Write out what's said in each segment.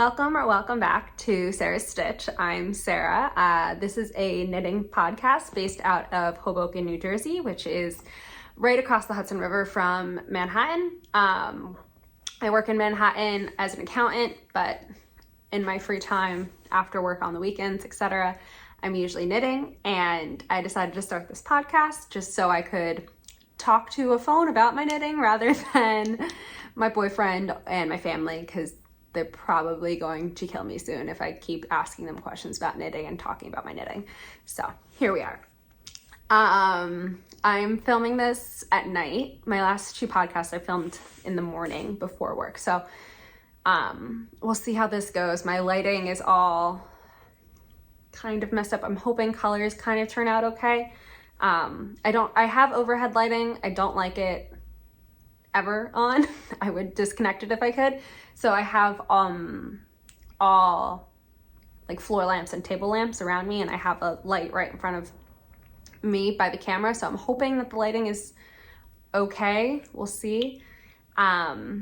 Welcome or welcome back to Sarah's Stitch. I'm Sarah. This is a knitting podcast based out of Hoboken, New Jersey, which is right across the Hudson River from Manhattan. I work in Manhattan as an accountant, but in my free time after work on the weekends, etc., I'm usually knitting, and I decided to start this podcast just so I could talk to a phone about my knitting rather than my boyfriend and my family, because they're probably going to kill me soon if I keep asking them questions about knitting and talking about my knitting. So here we are. I'm filming this at night. My last two podcasts I filmed in the morning before work. So we'll see how this goes. My lighting is all kind of messed up. I'm hoping colors kind of turn out okay. I have overhead lighting. I don't like it ever on. I would disconnect it if I could. So I have all like floor lamps and table lamps around me, and I have a light right in front of me by the camera. So I'm hoping that the lighting is okay. We'll see. I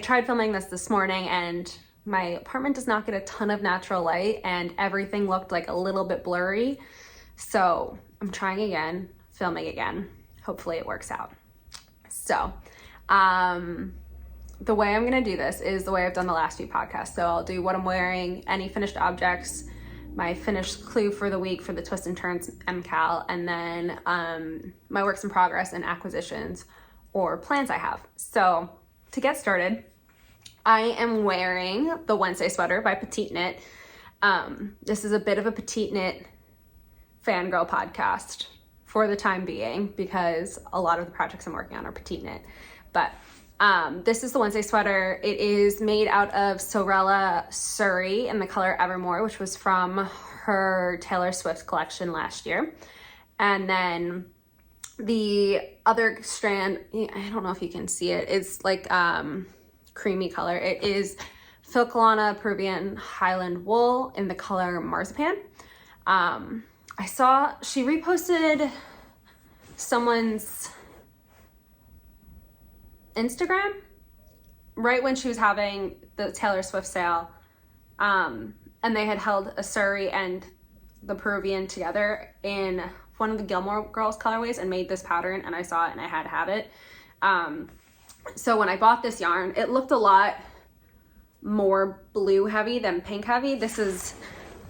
tried filming this morning, and my apartment does not get a ton of natural light, and everything looked like a little bit blurry. So I'm trying again, filming again. Hopefully it works out. So the way I'm gonna do this is the way I've done the last few podcasts. So I'll do what I'm wearing, any finished objects, my finished clue for the week for the Twist and Turns MCAL, and then my works in progress and acquisitions or plans I have. So to get started, I am wearing the Wednesday sweater by Petite Knit. This is a bit of a Petite Knit fangirl podcast for the time being, because a lot of the projects I'm working on are Petite Knit. But this is the Wednesday sweater. It is made out of Sorella Surrey in the color Evermore, which was from her Taylor Swift collection last year. And then the other strand, I don't know if you can see it, it's like creamy color. It is Filcolana Peruvian Highland wool in the color Marzipan. I saw she reposted someone's Instagram right when she was having the Taylor Swift sale, and they had held a Surrey and the Peruvian together in one of the Gilmore Girls colorways and made this pattern, and I saw it and I had to have it. So when I bought this yarn, it looked a lot more blue heavy than pink heavy. This is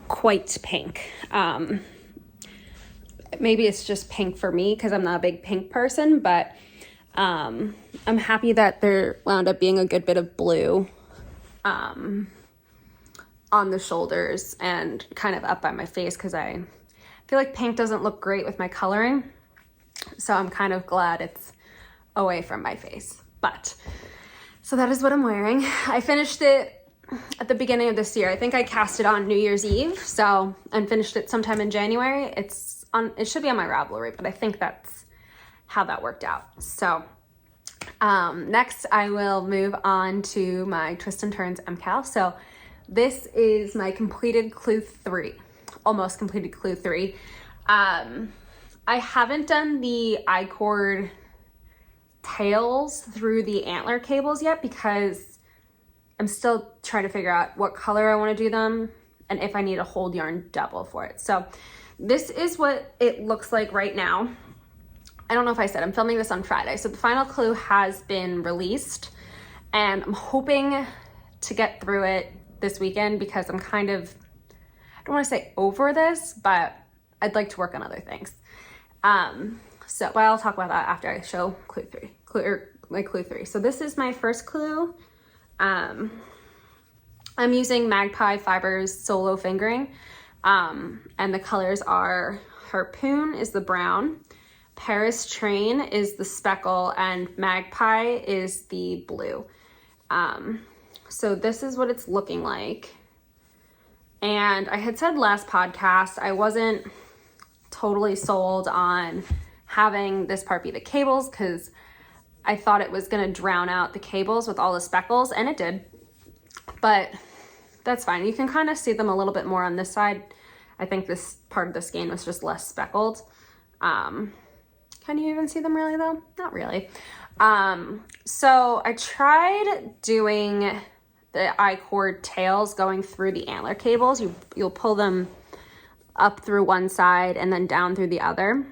quite pink. Maybe it's just pink for me because I'm not a big pink person, but I'm happy that there wound up being a good bit of blue on the shoulders and kind of up by my face, because I feel like pink doesn't look great with my coloring. So I'm kind of glad it's away from my face. But so that is what I'm wearing. I finished it at the beginning of this year. I think I cast it on New Year's Eve, and finished it sometime in January. It should be on my Ravelry, but I think that's how that worked out. So next I will move on to my Twist and Turns MCAL. So this is my completed clue 3, almost completed clue 3. I haven't done the I-cord tails through the antler cables yet, because I'm still trying to figure out what color I want to do them and if I need a hold yarn double for it. So this is what it looks like right now. I don't know if I said, I'm filming this on Friday. So the final clue has been released, and I'm hoping to get through it this weekend, because I'm kind of, I don't want to say over this, but I'd like to work on other things. But I'll talk about that after I show my clue 3. So this is my first clue. I'm using Magpie Fibers Solo Fingering. And the colors are Harpoon is the brown, Paris Train is the speckle, and Magpie is the blue. So this is what it's looking like. And I had said last podcast, I wasn't totally sold on having this part be the cables, because I thought it was going to drown out the cables with all the speckles, and it did. But that's fine. You can kind of see them a little bit more on this side. I think this part of the skein was just less speckled. Can you even see them really though? Not really. So I tried doing the I-cord tails going through the antler cables. You'll pull them up through one side and then down through the other.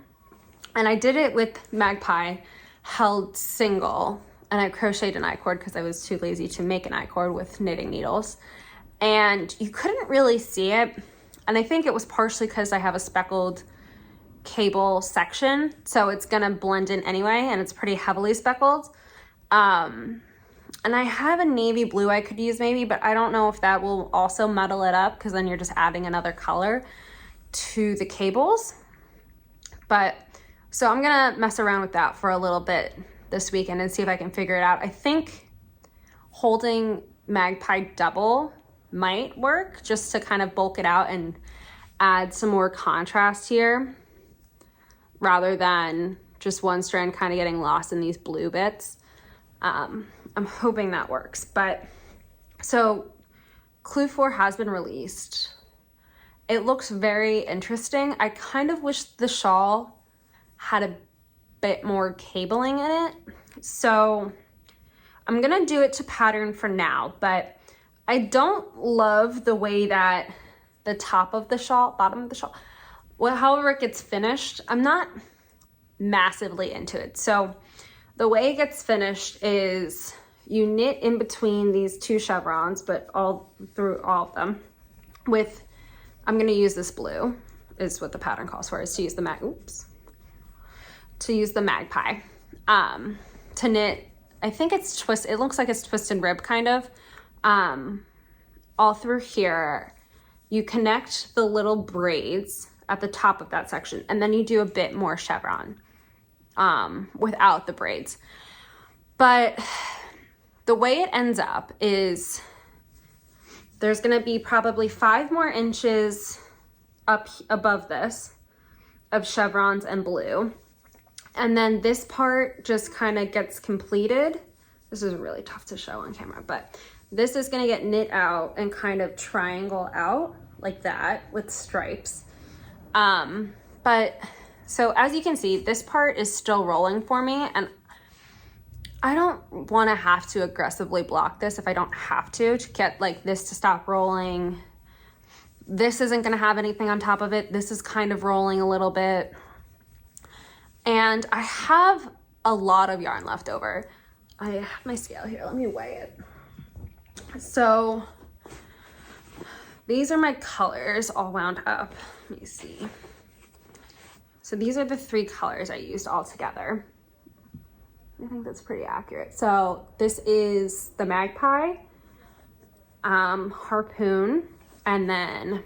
And I did it with Magpie held single, and I crocheted an I-cord because I was too lazy to make an I-cord with knitting needles. And you couldn't really see it. And I think it was partially because I have a speckled cable section, so it's gonna blend in anyway, and it's pretty heavily speckled. And I have a navy blue I could use maybe, but I don't know if that will also muddle it up, because then you're just adding another color to the cables. But so I'm gonna mess around with that for a little bit this weekend and see if I can figure it out. I think holding Magpie double might work, just to kind of bulk it out and add some more contrast here, rather than just one strand kind of getting lost in these blue bits. I'm hoping that works. But so Clue 4 has been released. It looks very interesting. I kind of wish the shawl had a bit more cabling in it. So I'm gonna do it to pattern for now, but I don't love the way that the top of the shawl, bottom of the shawl, well, however it gets finished, I'm not massively into it. So the way it gets finished is you knit in between these two chevrons, but all through all of them with, I'm gonna use this blue, is what the pattern calls for, is to use the Magpie, to knit, I think it's twist, it looks like it's twisted rib kind of, all through here. You connect the little braids at the top of that section, and then you do a bit more chevron without the braids. But the way it ends up is there's gonna be probably 5 more inches up above this of chevrons and blue. And then this part just kind of gets completed. This is really tough to show on camera, but this is gonna get knit out and kind of triangle out like that with stripes. But so as you can see, this part is still rolling for me, and I don't wanna have to aggressively block this if I don't have to get like this to stop rolling. This isn't gonna have anything on top of it. This is kind of rolling a little bit. And I have a lot of yarn left over. I have my scale here, let me weigh it. So these are my colors all wound up. Let me see. So these are the 3 colors I used all together. I think that's pretty accurate. So this is the Magpie, Harpoon, and then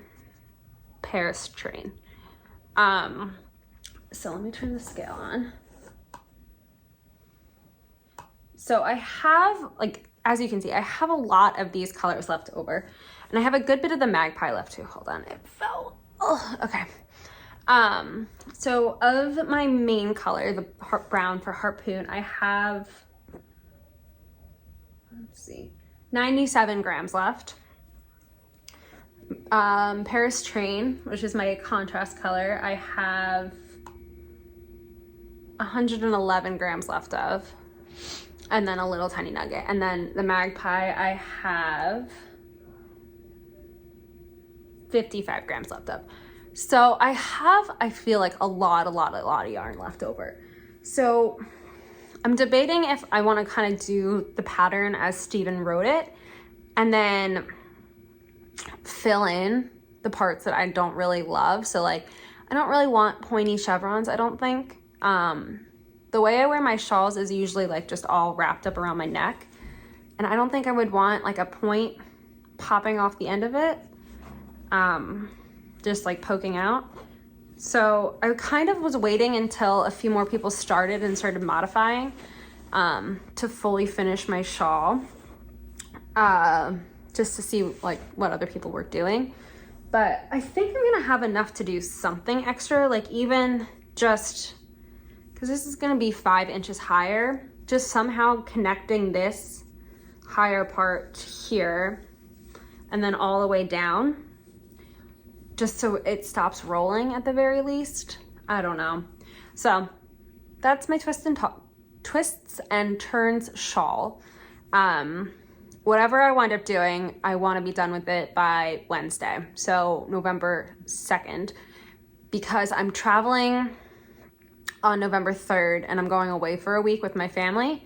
Paris Train. So let me turn the scale on. So I have, like, as you can see, I have a lot of these colors left over, and I have a good bit of the Magpie left too. Hold on, it fell. Oh, okay. So of my main color, the brown for Harpoon, I have, let's see, 97 grams left. Paris Train, which is my contrast color, I have 111 grams left of, and then a little tiny nugget. And then the Magpie, I have 55 grams left of. So I have, I feel like a lot of yarn left over. So I'm debating if I want to kind of do the pattern as Stephen wrote it, and then fill in the parts that I don't really love. So like, I don't really want pointy chevrons, I don't think. The way I wear my shawls is usually like just all wrapped up around my neck, and I don't think I would want like a point popping off the end of it, just like poking out. So I kind of was waiting until a few more people started and started modifying to fully finish my shawl, just to see like what other people were doing. But I think I'm gonna have enough to do something extra, like even just, because this is gonna be 5 inches higher, just somehow connecting this higher part here and then all the way down, just so it stops rolling at the very least. I don't know. So that's my twists and turns shawl. whatever I wind up doing, I want to be done with it by Wednesday, so November 2nd, because I'm traveling on November 3rd and I'm going away for a week with my family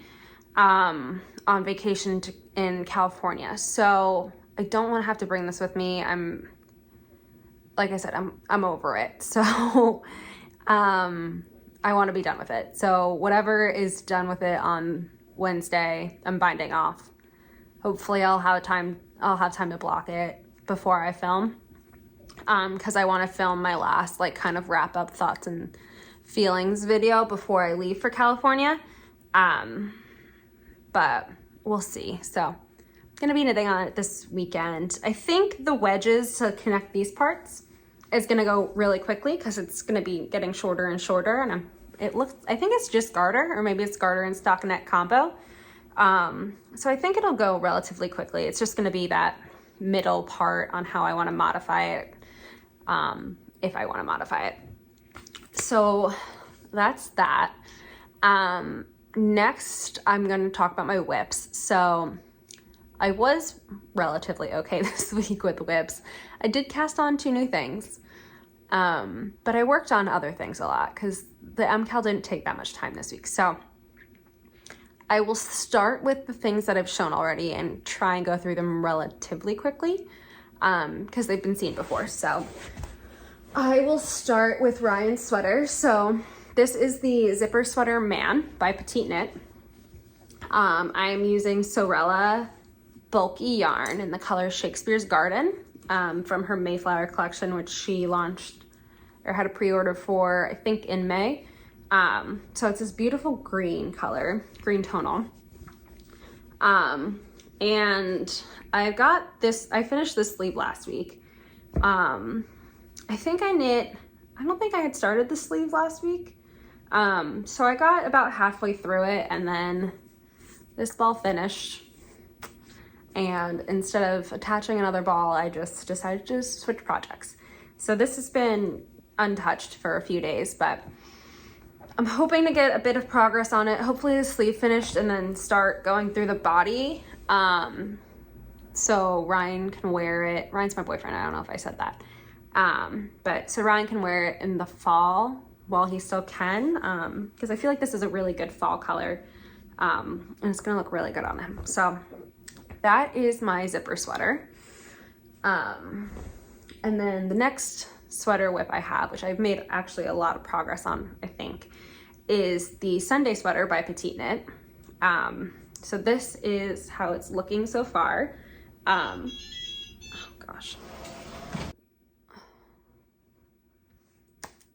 on vacation in California. So I don't want to have to bring this with me. Like I said, I'm over it. So I want to be done with it. So whatever is done with it on Wednesday, I'm binding off. Hopefully I'll have time to block it before I film. Because I want to film my last like kind of wrap up thoughts and feelings video before I leave for California. But we'll see. So I'm gonna be knitting on it this weekend. I think the wedges to connect these parts is gonna go really quickly because it's gonna be getting shorter and shorter, and I think it's just garter, or maybe it's garter and stockinette combo. So I think it'll go relatively quickly. It's just gonna be that middle part on how I want to modify it, if I want to modify it. So that's that. Next, I'm going to talk about my whips. So I was relatively okay this week with whips. I did cast on 2 new things, but I worked on other things a lot because the MCAL didn't take that much time this week. So I will start with the things that I've shown already and try and go through them relatively quickly because they've been seen before. So I will start with Ryan's sweater. So this is the Zipper Sweater Man by Petite Knit. I'm using Sorella bulky yarn in the color Shakespeare's Garden from her Mayflower collection, which she launched or had a pre-order for, I think, in May. So it's this beautiful green color, green tonal. And I've got this, I finished this sleeve last week. I don't think I had started the sleeve last week. So I got about halfway through it and then this ball finished. And instead of attaching another ball, I just decided to switch projects. So this has been untouched for a few days, but I'm hoping to get a bit of progress on it. Hopefully the sleeve finished and then start going through the body. So Ryan can wear it. Ryan's my boyfriend. I don't know if I said that. But so Ryan can wear it in the fall while he still can. Because I feel like this is a really good fall color. And it's gonna look really good on him. So that is my zipper sweater. And then the next sweater whip I have, which I've made actually a lot of progress on, I think, is the Sunday sweater by Petite Knit. So this is how it's looking so far. Oh gosh.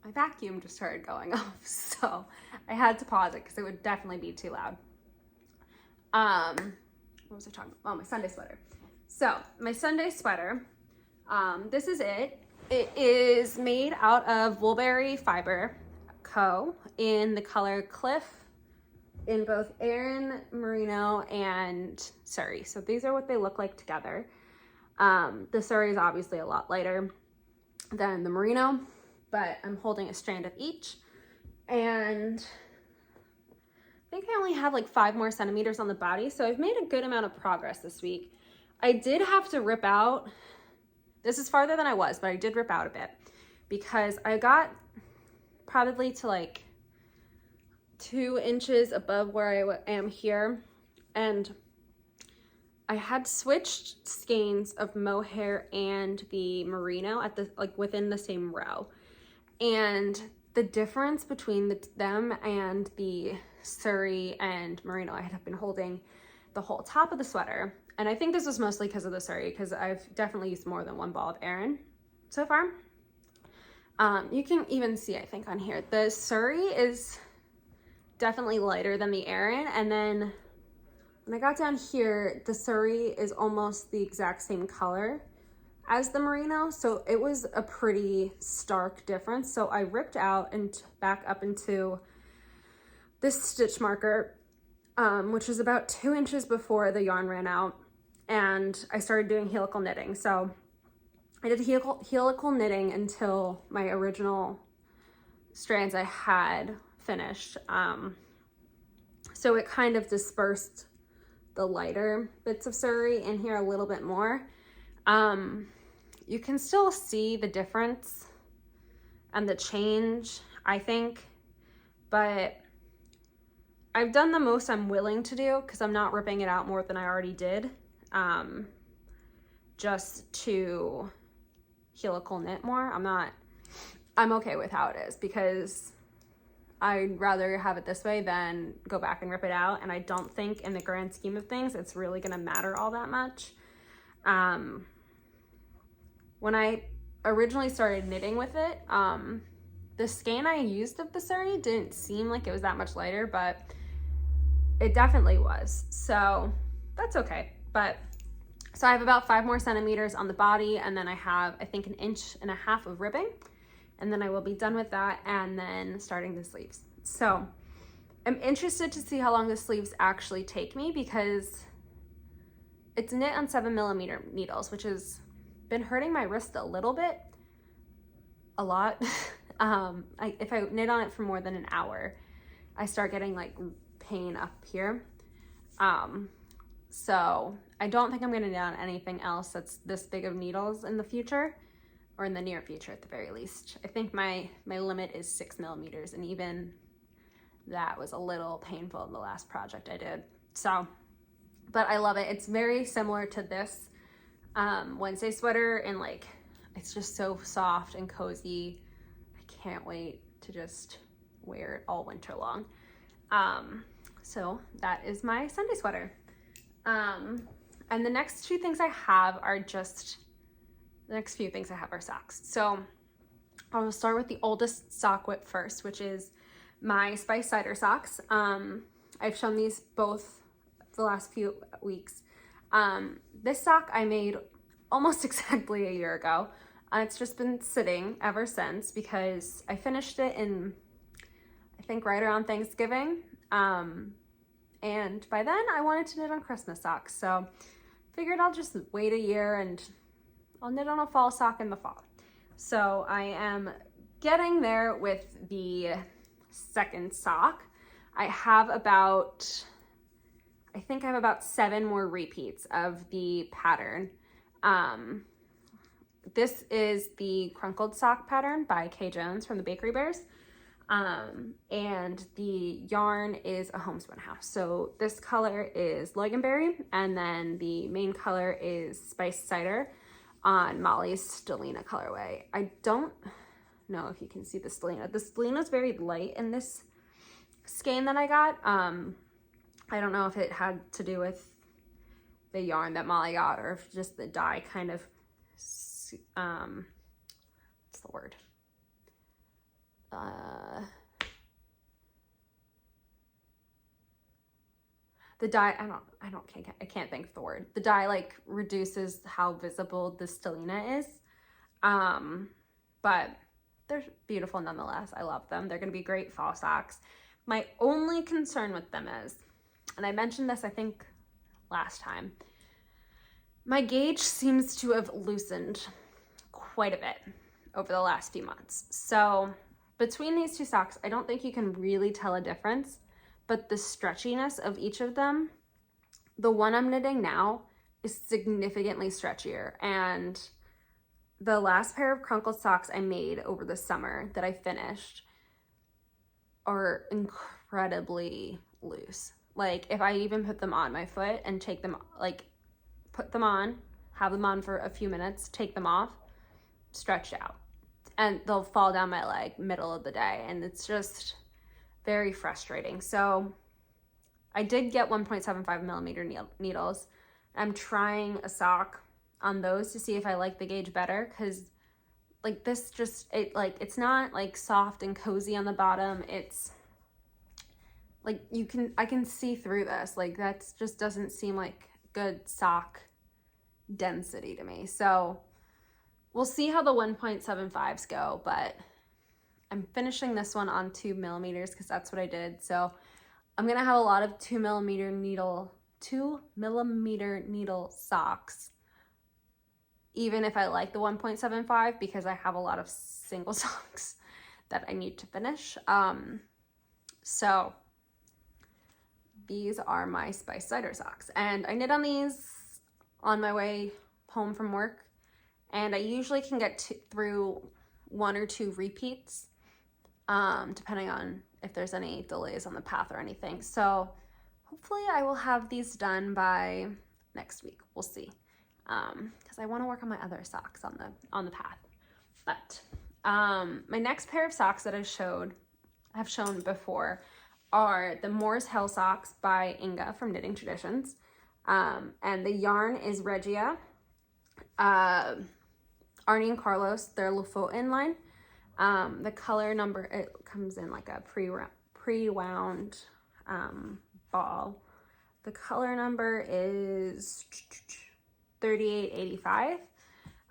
My vacuum just started going off, so I had to pause it because it would definitely be too loud. What was I talking about? Oh, my Sunday sweater. So my Sunday sweater, this is it. It is made out of Woolberry Fiber Co. in the color Cliff in both Aran, Merino, and Surrey. So these are what they look like together. The Surrey is obviously a lot lighter than the Merino, but I'm holding a strand of each. And I think I only have like 5 more centimeters on the body, so I've made a good amount of progress this week. I did have to rip out, this is farther than I was, but I did rip out a bit because I got probably to like 2 inches above where I am here, and I had switched skeins of mohair and the merino at the within the same row, and the difference between them and the Surrey and merino I had been holding the whole top of the sweater, and I think this was mostly because of the Surrey, because I've definitely used more than 1 ball of Aran so far. You can even see, I think on here, the Surrey is definitely lighter than the Aran, and then when I got down here, the Surrey is almost the exact same color as the merino, so it was a pretty stark difference. So I ripped out and back up into this stitch marker, which was about 2 inches before the yarn ran out, and I started doing helical knitting. So I did helical knitting until my original strands I had finished. So it kind of dispersed the lighter bits of suri in here a little bit more. You can still see the difference and the change, I think, but I've done the most I'm willing to do because I'm not ripping it out more than I already did, just to helical knit more. I'm okay with how it is because I'd rather have it this way than go back and rip it out. And I don't think in the grand scheme of things, it's really going to matter all that much. When I originally started knitting with it, the skein I used of the sari didn't seem like it was that much lighter, but it definitely was. So that's okay. So I have about 5 more centimeters on the body, and then I have, I think, 1.5 inches of ribbing. And then I will be done with that and then starting the sleeves. So I'm interested to see how long the sleeves actually take me because it's knit on 7mm needles, which has been hurting my wrist a little bit, a lot. If I knit on it for more than an hour, I start getting like pain up here. So I don't think I'm gonna knit on anything else that's this big of needles in the future, or in the near future at the very least. I think my limit is 6mm, and even that was a little painful in the last project I did. So, but I love it. It's very similar to this Wednesday sweater, and like, it's just so soft and cozy. I can't wait to just wear it all winter long. So that is my Sunday sweater. And the next two things I have are just, the next few things I have are socks. So I will start with the oldest sock whip first, which is my Spice Cider socks. I've shown these both the last few weeks. This sock I made almost exactly a year ago. It's just been sitting ever since because I finished it in, I think, right around Thanksgiving. And by then I wanted to knit on Christmas socks. So figured I'll just wait a year and I'll knit on a fall sock in the fall. So I am getting there with the second sock. I have about, I think I have about 7 more repeats of the pattern. This is the crunkled sock pattern by Kay Jones from the Bakery Bears. And the yarn is a homespun house. So this color is Loganberry, and then the main color is Spice Cider on Molly's Stellina colorway. I don't know if you can see the Stellina. The Stellina is very light in this skein that I got. I don't know if it had to do with the yarn that Molly got or if just the dye kind of, what's the word? The dye, I can't think of the word. The dye like reduces how visible the Stellina is. But they're beautiful nonetheless. I love them. They're gonna be great fall socks. My only concern with them is, and I mentioned this I think last time, my gauge seems to have loosened quite a bit over the last few months. So between these two socks, I don't think you can really tell a difference, but the stretchiness of each of them, the one I'm knitting now is significantly stretchier. And the last pair of crunkled socks I made over the summer that I finished are incredibly loose. Like if I even put them on my foot and take them, like put them on, have them on for a few minutes, take them off, stretched out. And they'll fall down my leg middle of the day, and it's just very frustrating. So I did get 1.75mm needles. I'm trying a sock on those to see if I like the gauge better, because like this just, it's not like soft and cozy on the bottom. It's like I can see through this. Like that just doesn't seem like good sock density to me. So we'll see how the 1.75s go, but I'm finishing this one on 2mm because that's what I did. So I'm gonna have a lot of 2mm needle socks, even if I like the 1.75, because I have a lot of single socks that I need to finish. So these are my Spice Cider socks. And I knit on these on my way home from work. And I usually can get through 1 or 2 repeats, depending on if there's any delays on the path or anything. So hopefully I will have these done by next week. We'll see. Because I want to work on my other socks on the path. But my next pair of socks that I've shown before are the Moore's Hell socks by Inga from Knitting Traditions. And the yarn is Regia. Arnie and Carlos, their Lofoten line. The color number, it comes in like a pre-wound ball. The color number is 3885.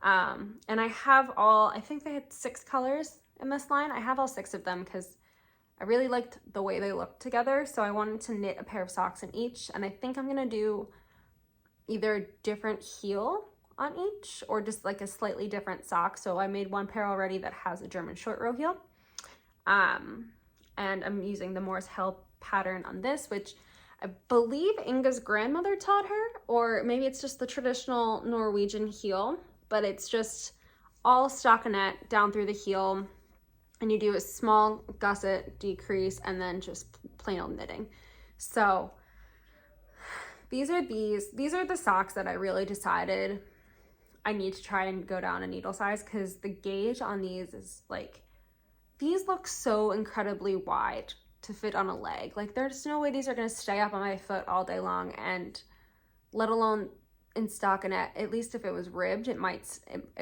And I think they had 6 colors in this line. I have all 6 of them because I really liked the way they looked together. So I wanted to knit a pair of socks in each. And I think I'm going to do either a different heel on each or just like a slightly different sock. So I made one pair already that has a German short row heel. And I'm using the Moore's Hell pattern on this, which I believe Inga's grandmother taught her, or maybe it's just the traditional Norwegian heel, but it's just all stockinette down through the heel, and you do a small gusset decrease and then just plain old knitting. So these are the socks that I really decided I need to try and go down a needle size, because the gauge on these is like, these look so incredibly wide to fit on a leg. Like there's no way these are going to stay up on my foot all day long, and let alone in stockinette. At least if it was ribbed, it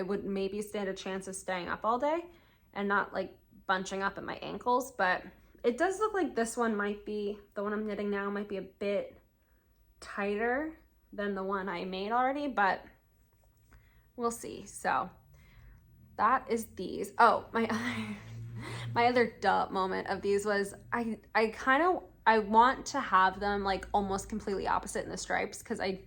would maybe stand a chance of staying up all day and not like bunching up at my ankles. But it does look like this one might be, the one I'm knitting now might be a bit tighter than the one I made already, but we'll see. So that is these. Oh, my other duh moment of these was I want to have them like almost completely opposite in the stripes, because I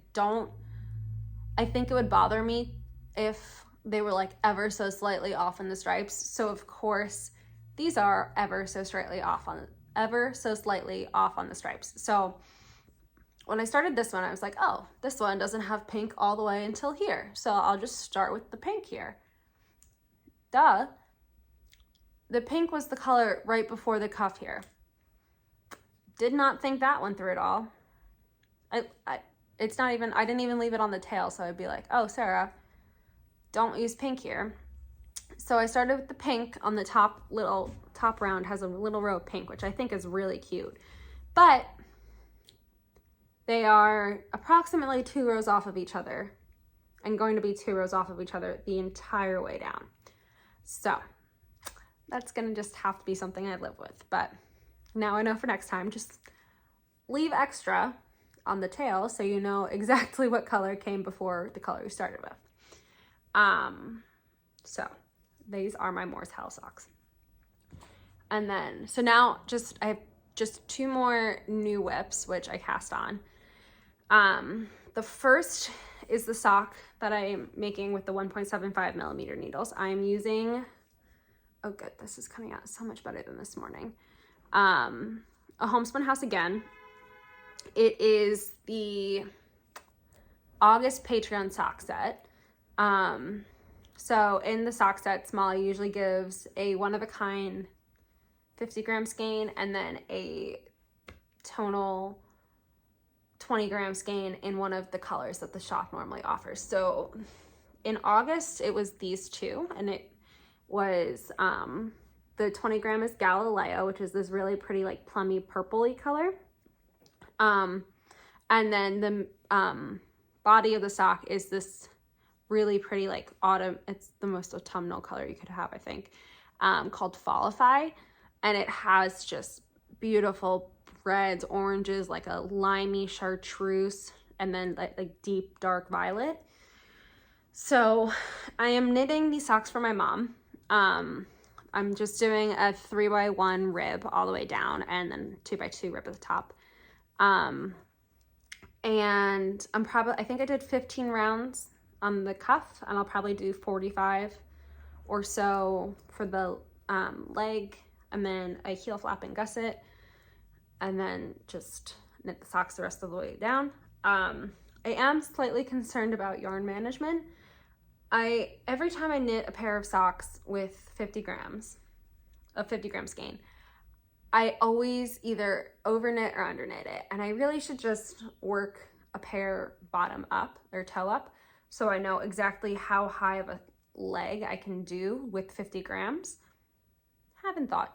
think it would bother me if they were like ever so slightly off in the stripes. So of course these are ever so slightly off on the stripes. So when I started this one, I was like, oh, this one doesn't have pink all the way until here, so I'll just start with the pink here. Duh. The pink was the color right before the cuff here. Did not think that one through at all. I didn't even leave it on the tail, so I'd be like, oh, Sarah, don't use pink here. So I started with the pink on the top round, has a little row of pink, which I think is really cute. But they are approximately 2 rows off of each other, and going to be 2 rows off of each other the entire way down. So that's gonna just have to be something I live with. But now I know for next time, just leave extra on the tail so you know exactly what color came before the color you started with. So these are my Moore's Hell socks. And then, so now I have just 2 more new whips, which I cast on. The first is the sock that I'm making with the 1.75 millimeter needles. I'm using, oh good, this is coming out so much better than this morning. A Homespun House again. It is the August Patreon sock set. So in the sock set, Smalley usually gives a one-of-a-kind 50-gram skein and then a tonal 20-gram skein in one of the colors that the shop normally offers. So in August, it was these 2, and it was the 20-gram is Galileo, which is this really pretty like plummy purpley color. And then the body of the sock is this really pretty like autumn, it's the most autumnal color you could have, I think, called Fallify. And it has just beautiful reds, oranges, like a limey chartreuse, and then like deep dark violet. So I am knitting these socks for my mom. I'm just doing a 3x1 rib all the way down, and then 2x2 rib at the top. And I think I did 15 rounds on the cuff, and I'll probably do 45 or so for the leg, and then a heel flap and gusset, and then just knit the socks the rest of the way down. I am slightly concerned about yarn management. Every time I knit a pair of socks with 50 grams of 50 gram skein, I always either over knit or under knit it. And I really should just work a pair bottom up or toe up so I know exactly how high of a leg I can do with 50 grams. Haven't done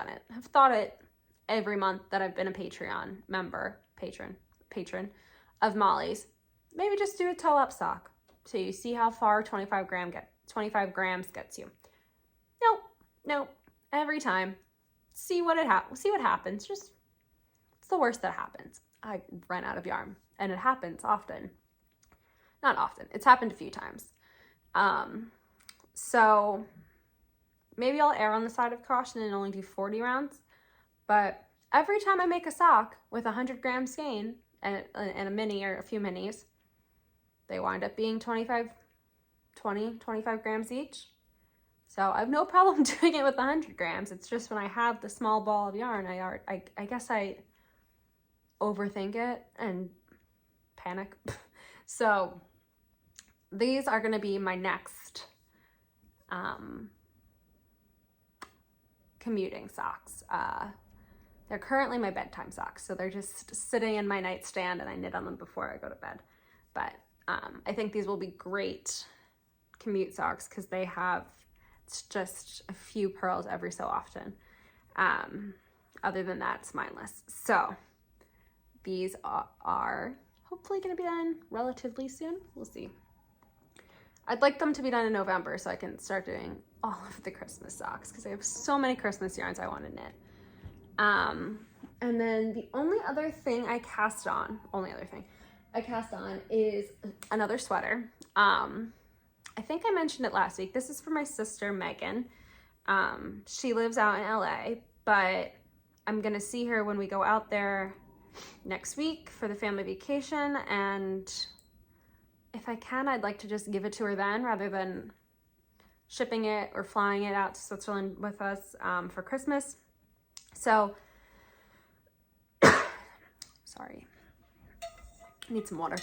it. I've thought it every month that I've been a Patreon member, patron of Molly's. Maybe just do a toe up sock so you see how far 25 grams gets you. Nope. Every time, see what happens. It's the worst that happens. I run out of yarn, and it happens often. Not often. It's happened a few times. So maybe I'll err on the side of caution and only do 40 rounds. But every time I make a sock with 100 gram skein and a mini or a few minis, they wind up being 25 grams each. So I have no problem doing it with 100 grams. It's just when I have the small ball of yarn, I guess I overthink it and panic. So these are going to be my next commuting socks. They're currently my bedtime socks, so they're just sitting in my nightstand and I knit on them before I go to bed. But I think these will be great commute socks because it's just a few purls every so often. Other than that, it's mindless. So these are hopefully going to be done relatively soon. We'll see. I'd like them to be done in November so I can start doing all of the Christmas socks because I have so many Christmas yarns I want to knit. And then the only other thing I cast on is another sweater. I think I mentioned it last week. This is for my sister, Megan. She lives out in LA, but I'm going to see her when we go out there next week for the family vacation. And if I can, I'd like to just give it to her then rather than shipping it or flying it out to Switzerland with us for Christmas. So, sorry, I need some water.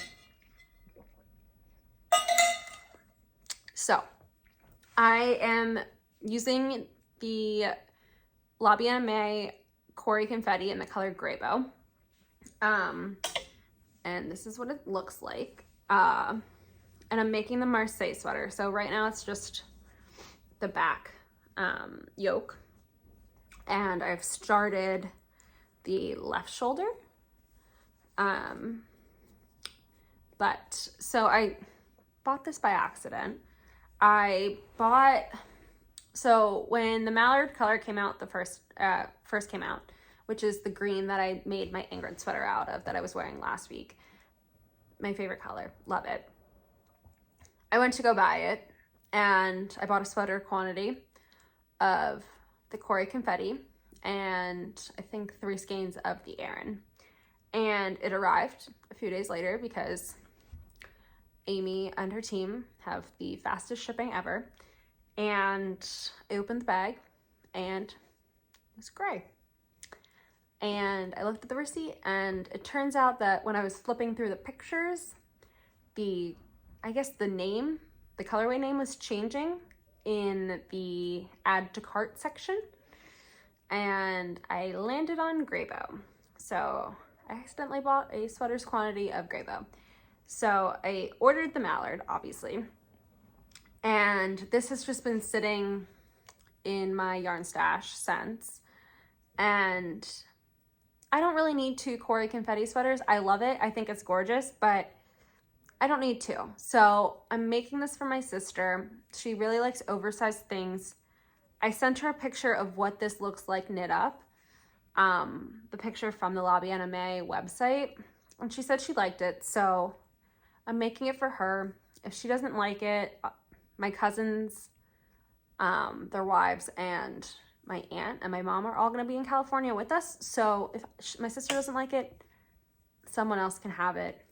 So, I am using the Lobby Anime Cory Confetti in the color Greybow. And this is what it looks like. And I'm making the Marseille sweater. So right now it's just the back yoke. And I've started the left shoulder. So I bought this by accident. So when the mallard color came out, first came out, which is the green that I made my Ingrid sweater out of that I was wearing last week. My favorite color, love it. I went to go buy it and I bought a sweater quantity of the Cory Confetti and I think 3 skeins of the Aran. And it arrived a few days later because Amy and her team have the fastest shipping ever. And I opened the bag and it was gray. And I looked at the receipt and it turns out that when I was flipping through the pictures, the colorway name was changing in the add to cart section. And I landed on Greybow. So I accidentally bought a sweater's quantity of Greybow. So I ordered the mallard, obviously. And this has just been sitting in my yarn stash since. And I don't really need 2 Cory Confetti sweaters. I love it. I think it's gorgeous, but I don't need 2. So I'm making this for my sister. She really likes oversized things. I sent her a picture of what this looks like knit up. The picture from the Lobby Anime website. And she said she liked it. So I'm making it for her. If she doesn't like it, my cousins, their wives, and my aunt and my mom are all going to be in California with us. So if my sister doesn't like it, someone else can have it.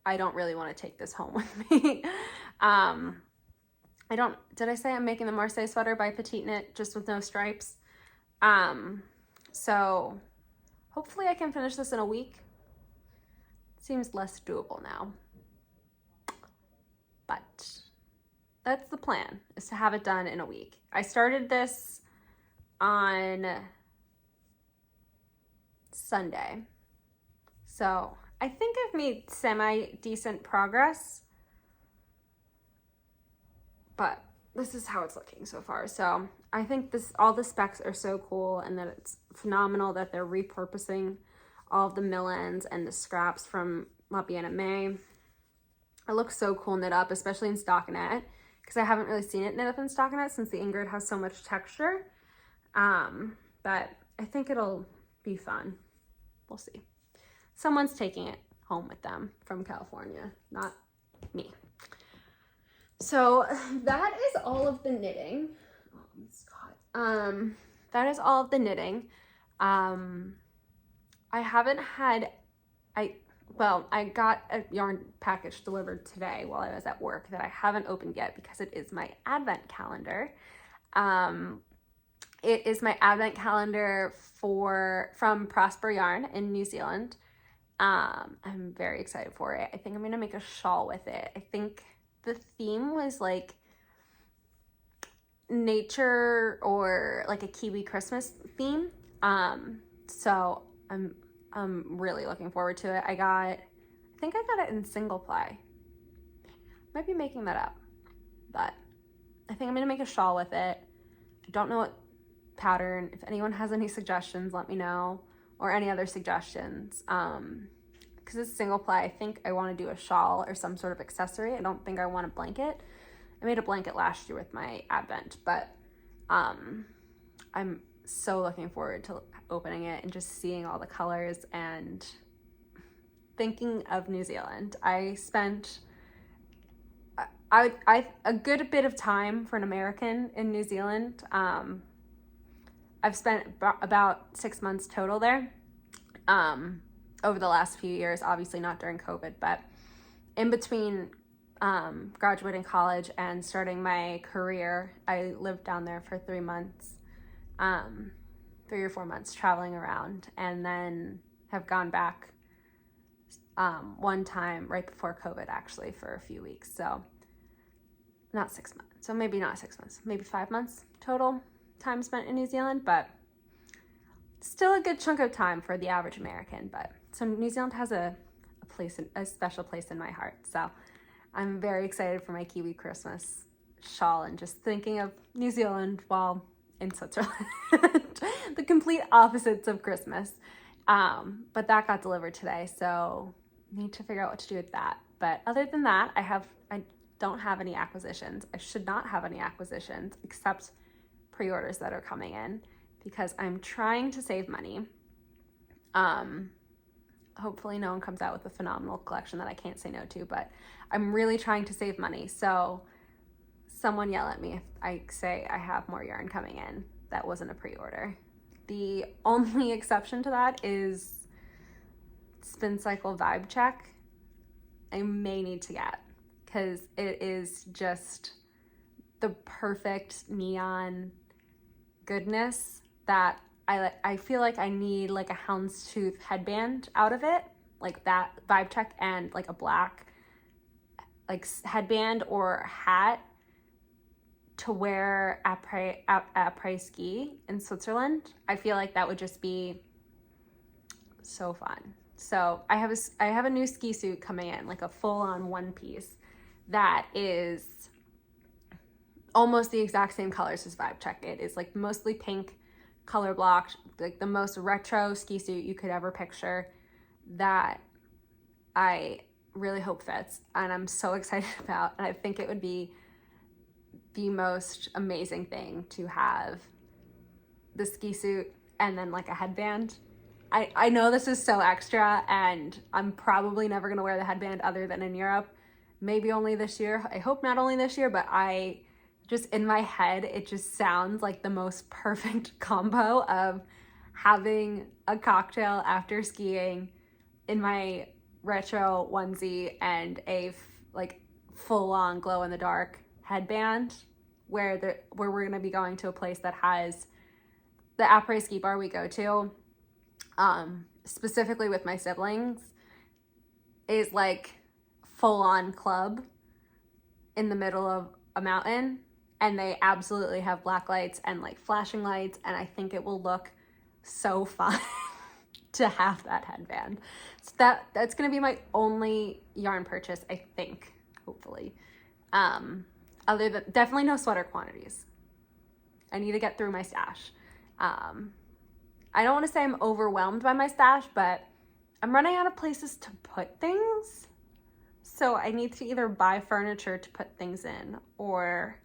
I don't really want to take this home with me. Did I say I'm making the Marseille sweater by Petite Knit just with no stripes? So hopefully I can finish this in a week. seems less doable now. But that's the plan, is to have it done in a week. I started this on Sunday. So I think I've made semi-decent progress, but this is how it's looking so far. So I think all the specs are so cool, and that it's phenomenal that they're repurposing all of the mill ends and the scraps from La Bien Aimée. It looks so cool knit up, especially in stockinette, because I haven't really seen it knit up in stockinette since the Inga has so much texture. But I think it'll be fun. We'll see. Someone's taking it home with them from California, not me. So that is all of the knitting. Oh, Scott. That is all of the knitting. I haven't had, I got a yarn package delivered today while I was at work that I haven't opened yet because it is my advent calendar. It is my advent calendar from Prosper Yarn in New Zealand. I'm very excited for it. I think I'm gonna make a shawl with it. I think the theme was like nature or like a Kiwi Christmas theme. So I'm really looking forward to it. I think I got it in single ply. Might be making that up, but I think I'm gonna make a shawl with it. I don't know what pattern. If anyone has any suggestions, let me know, or any other suggestions. Because it's single ply, I think I want to do a shawl or some sort of accessory. I don't think I want a blanket. I made a blanket last year with my advent, but I'm so looking forward to opening it and just seeing all the colors and thinking of New Zealand. I spent a good bit of time for an American in New Zealand. I've spent about 6 months total there over the last few years, obviously not during COVID, but in between graduating college and starting my career, I lived down there for 3 months, 3 or 4 months traveling around, and then have gone back one time right before COVID, actually, for a few weeks. So not 6 months. So maybe not 6 months, maybe 5 months total time spent in New Zealand, but still a good chunk of time for the average American. But so New Zealand has a special place in my heart. So I'm very excited for my Kiwi Christmas shawl and just thinking of New Zealand while in Switzerland. The complete opposites of Christmas. But that got delivered today, so need to figure out what to do with that. But other than that, I don't have any acquisitions. I should not have any acquisitions except pre-orders that are coming in because I'm trying to save money. Hopefully no one comes out with a phenomenal collection that I can't say no to, but I'm really trying to save money. So someone yell at me if I say I have more yarn coming in that wasn't a pre-order. The only exception to that is Spin Cycle Vibe Check. I may need to get, because it is just the perfect neon goodness that I feel like I need like a houndstooth headband out of it, like that Vibe Check, and like a black like headband or hat to wear après ski in Switzerland. I feel like that would just be so fun. So I have a new ski suit coming in, like a full-on one piece that is almost the exact same colors as Vibe Check. It is like mostly pink color block, like the most retro ski suit you could ever picture, that I really hope fits and I'm so excited about. And I think it would be the most amazing thing to have the ski suit and then like a headband. I know this is so extra, and I'm probably never going to wear the headband other than in Europe. Maybe only this year. I hope not only this year, but I just, in my head, it just sounds like the most perfect combo of having a cocktail after skiing in my retro onesie and a like full-on glow-in-the-dark headband where we're going to be going to a place that has the après ski bar we go to, specifically with my siblings. is like full on club in the middle of a mountain, and they absolutely have black lights and like flashing lights, and I think it will look so fun to have that headband. So that's gonna be my only yarn purchase, I think, hopefully. Other than definitely no sweater quantities. I need to get through my stash. I don't want to say I'm overwhelmed by my stash, but I'm running out of places to put things. So I need to either buy furniture to put things in or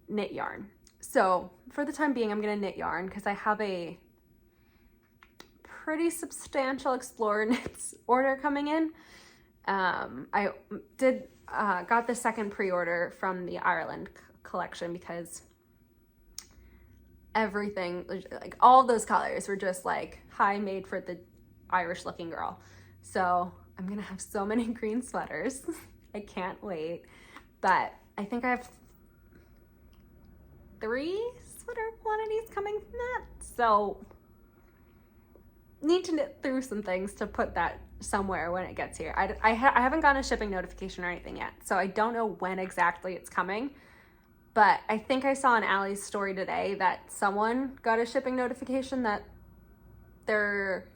knit yarn. So for the time being, I'm going to knit yarn because I have a pretty substantial Explorer knits order coming in. I got the second pre-order from the Ireland collection because everything, like all of those colors were just like high made for the Irish looking girl. So I'm gonna have so many green sweaters. I can't wait. But I think I have 3 sweater quantities coming from that. So need to knit through some things to put that somewhere when it gets here. I haven't gotten a shipping notification or anything yet, so I don't know when exactly it's coming. But I think I saw on Allie's story today that someone got a shipping notification that their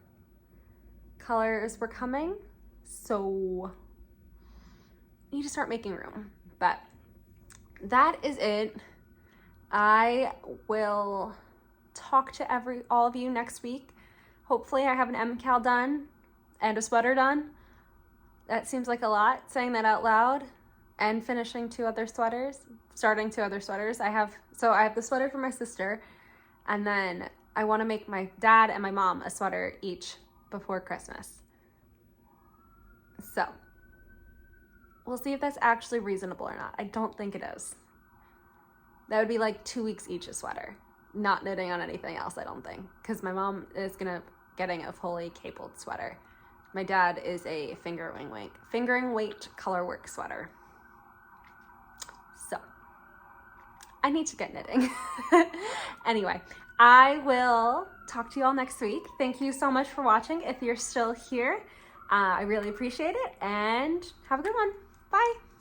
colors were coming. So I need to start making room. But that is it. I will talk to all of you next week. Hopefully I have an MCAL done and a sweater done. That seems like a lot, saying that out loud, and finishing 2 other sweaters, starting 2 other sweaters. I have the sweater for my sister, and then I want to make my dad and my mom a sweater each before Christmas. So we'll see if that's actually reasonable or not. I don't think it is. That would be like 2 weeks each a sweater. Not knitting on anything else, I don't think, because my mom is getting a fully cabled sweater. My dad is a fingering weight colorwork sweater. So I need to get knitting. Anyway, I will talk to you all next week. Thank you so much for watching. If you're still here, I really appreciate it, and have a good one. Bye.